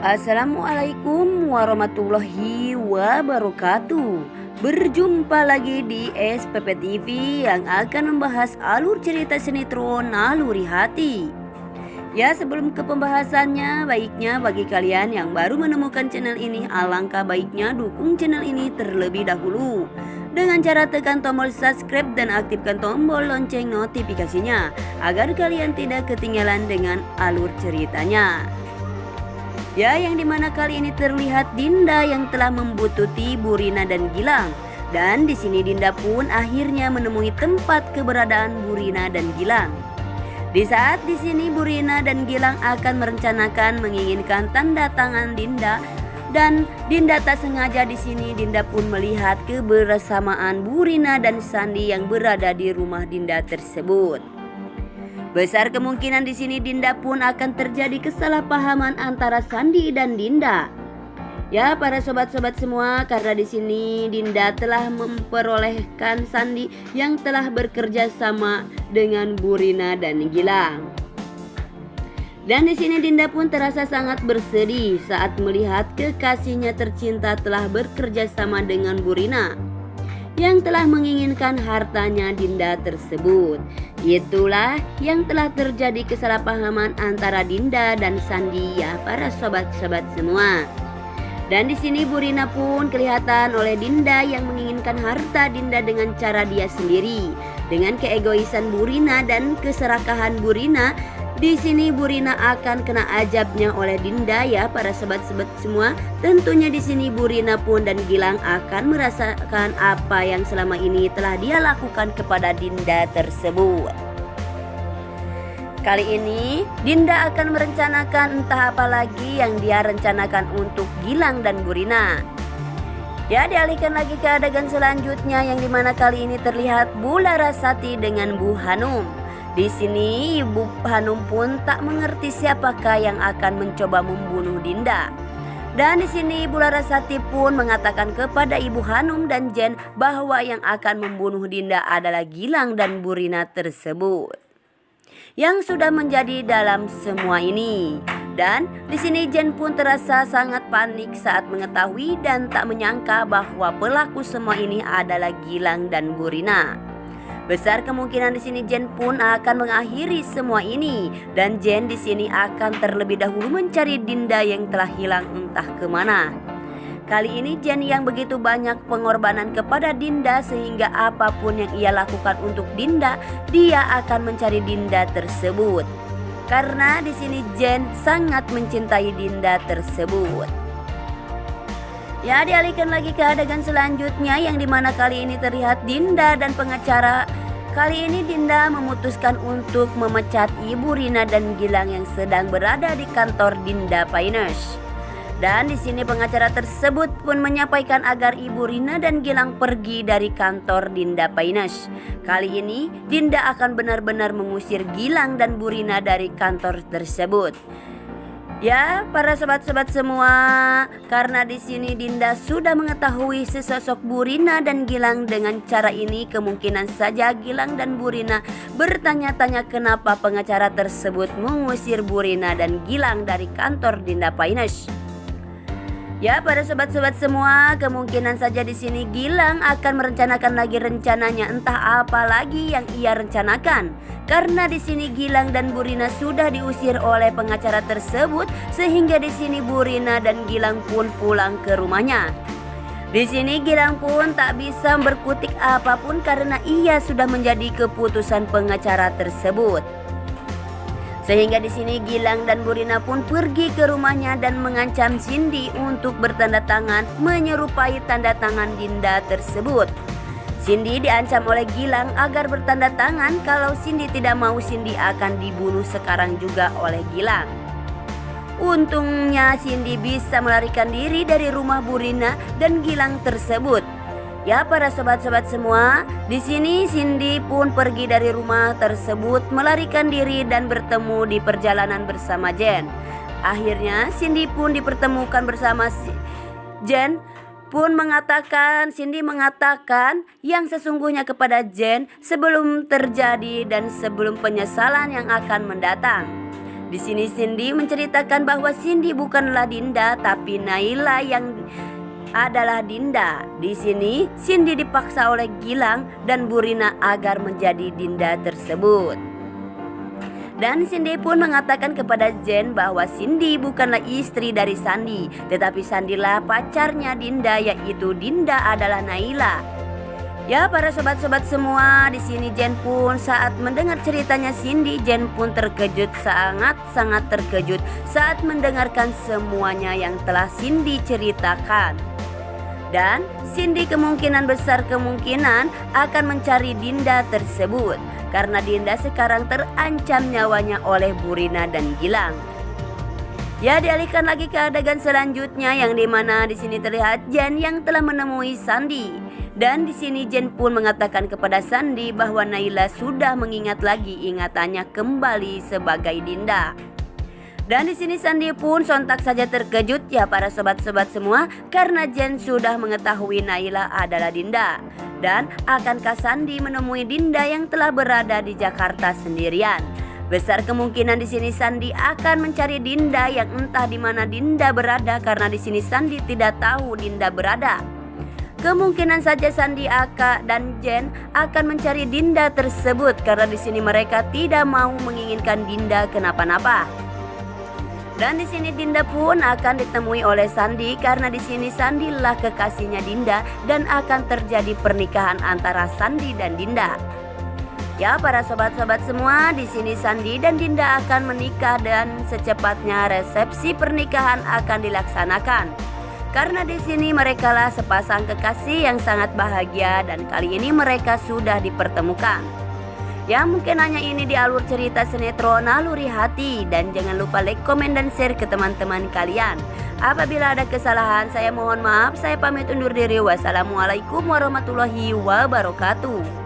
Assalamualaikum warahmatullahi wabarakatuh. Berjumpa lagi di SPP TV yang akan membahas alur cerita sinetron Naluri Hati. Ya, sebelum ke pembahasannya, baiknya bagi kalian yang baru menemukan channel ini, alangkah baiknya dukung channel ini terlebih dahulu dengan cara tekan tombol subscribe dan aktifkan tombol lonceng notifikasinya agar kalian tidak ketinggalan dengan alur ceritanya. Ya, yang dimana kali ini terlihat Dinda yang telah membuntuti Bu Rina dan Gilang. Dan di sini Dinda pun akhirnya menemui tempat keberadaan Bu Rina dan Gilang. Di saat di sini Bu Rina dan Gilang akan merencanakan menginginkan tanda tangan Dinda, dan Dinda tak sengaja di sini Dinda pun melihat kebersamaan Bu Rina dan Sandi yang berada di rumah Dinda tersebut. Besar kemungkinan di sini Dinda pun akan terjadi kesalahpahaman antara Sandi dan Dinda. Ya, para sobat-sobat semua, karena di sini Dinda telah memperolehkan Sandi yang telah bekerja sama dengan Bu Rina dan Gilang. Dan di sini Dinda pun terasa sangat bersedih saat melihat kekasihnya tercinta telah bekerja sama dengan Bu Rina yang telah menginginkan hartanya Dinda tersebut. Itulah yang telah terjadi kesalahpahaman antara Dinda dan Sandi, ya para sobat-sobat semua. Dan di sini Bu Rina pun kelihatan oleh Dinda yang menginginkan harta Dinda dengan cara dia sendiri. Dengan keegoisan Bu Rina dan keserakahan Bu Rina, di sini Bu Rina akan kena ajabnya oleh Dinda, ya para sobat-sobat semua. Tentunya di sini Bu Rina pun dan Gilang akan merasakan apa yang selama ini telah dia lakukan kepada Dinda tersebut. Kali ini Dinda akan merencanakan entah apa lagi yang dia rencanakan untuk Gilang dan Bu Rina. Ya, dialihkan lagi ke adegan selanjutnya yang dimana kali ini terlihat Bu Larasati dengan Bu Hanum. Di sini Ibu Hanum pun tak mengerti siapakah yang akan mencoba membunuh Dinda. Dan di sini Ibu Larasati pun mengatakan kepada Ibu Hanum dan Jen bahwa yang akan membunuh Dinda adalah Gilang dan Bu Rina tersebut yang sudah menjadi dalam semua ini. Dan di sini Jen pun terasa sangat panik saat mengetahui dan tak menyangka bahwa pelaku semua ini adalah Gilang dan Bu Rina. Besar kemungkinan di sini Jen pun akan mengakhiri semua ini, dan Jen di sini akan terlebih dahulu mencari Dinda yang telah hilang entah kemana. Kali ini Jen yang begitu banyak pengorbanan kepada Dinda sehingga apapun yang ia lakukan untuk Dinda, dia akan mencari Dinda tersebut. Karena di sini Jen sangat mencintai Dinda tersebut. Ya, dialihkan lagi ke adegan selanjutnya yang dimana kali ini terlihat Dinda dan pengacara. Kali ini Dinda memutuskan untuk memecat Ibu Rina dan Gilang yang sedang berada di kantor Dinda Finance. Dan di sini pengacara tersebut pun menyampaikan agar Ibu Rina dan Gilang pergi dari kantor Dinda Finance. Kali ini Dinda akan benar-benar mengusir Gilang dan Bu Rina dari kantor tersebut. Ya, para sobat-sobat semua, karena di sini Dinda sudah mengetahui sesosok Bu Rina dan Gilang. Dengan cara ini kemungkinan saja Gilang dan Bu Rina bertanya-tanya kenapa pengacara tersebut mengusir Bu Rina dan Gilang dari kantor Dinda Finance. Ya, para sobat-sobat semua, kemungkinan saja di sini Gilang akan merencanakan lagi rencananya, entah apa lagi yang ia rencanakan. Karena di sini Gilang dan Bu Rina sudah diusir oleh pengacara tersebut, sehingga di sini Bu Rina dan Gilang pun pulang ke rumahnya. Di sini Gilang pun tak bisa berkutik apapun karena ia sudah menjadi keputusan pengacara tersebut. Sehingga di sini Gilang dan Bu Rina pun pergi ke rumahnya dan mengancam Cindy untuk bertanda tangan menyerupai tanda tangan Dinda tersebut. Cindy diancam oleh Gilang agar bertanda tangan, kalau Cindy tidak mau Cindy akan dibunuh sekarang juga oleh Gilang. Untungnya Cindy bisa melarikan diri dari rumah Bu Rina dan Gilang tersebut. Ya, para sobat-sobat semua, di sini Cindy pun pergi dari rumah tersebut, melarikan diri dan bertemu di perjalanan bersama Jen. Akhirnya Cindy pun dipertemukan bersama Jen pun mengatakan, Cindy mengatakan yang sesungguhnya kepada Jen sebelum terjadi dan sebelum penyesalan yang akan mendatang. Di sini Cindy menceritakan bahwa Cindy bukanlah Dinda, tapi Naila yang adalah Dinda. Di sini Cindy dipaksa oleh Gilang dan Bu Rina agar menjadi Dinda tersebut. Dan Cindy pun mengatakan kepada Jen bahwa Cindy bukanlah istri dari Sandi, tetapi Sandilah pacarnya Dinda, yaitu Dinda adalah Naila. Ya para sobat-sobat semua, di sini Jen pun saat mendengar ceritanya Cindy, Jen pun terkejut, sangat-sangat terkejut saat mendengarkan semuanya yang telah Cindy ceritakan. Dan Cindy kemungkinan besar akan mencari Dinda tersebut karena Dinda sekarang terancam nyawanya oleh Bu Rina dan Gilang. Ya, dialihkan lagi ke adegan selanjutnya yang dimana di sini terlihat Jen yang telah menemui Sandi. Dan di sini Jen pun mengatakan kepada Sandi bahwa Naila sudah mengingat lagi ingatannya kembali sebagai Dinda. Dan di sini Sandi pun sontak saja terkejut ya para sobat-sobat semua karena Jen sudah mengetahui Naila adalah Dinda. Dan akankah Sandi menemui Dinda yang telah berada di Jakarta sendirian? Besar kemungkinan di sini Sandi akan mencari Dinda yang entah di mana Dinda berada karena di sini Sandi tidak tahu Dinda berada. Kemungkinan saja Sandi, Aka, dan Jen akan mencari Dinda tersebut karena di sini mereka tidak mau menginginkan Dinda kenapa-napa. Dan di sini Dinda pun akan ditemui oleh Sandi karena di sini Sandilah kekasihnya Dinda dan akan terjadi pernikahan antara Sandi dan Dinda. Ya para sobat-sobat semua, di sini Sandi dan Dinda akan menikah dan secepatnya resepsi pernikahan akan dilaksanakan. Karena di sini merekalah sepasang kekasih yang sangat bahagia dan kali ini mereka sudah dipertemukan. Ya mungkin hanya ini di alur cerita sinetron Naluri Hati dan jangan lupa like, komen, dan share ke teman-teman kalian. Apabila ada kesalahan saya mohon maaf, saya pamit undur diri. Wassalamualaikum warahmatullahi wabarakatuh.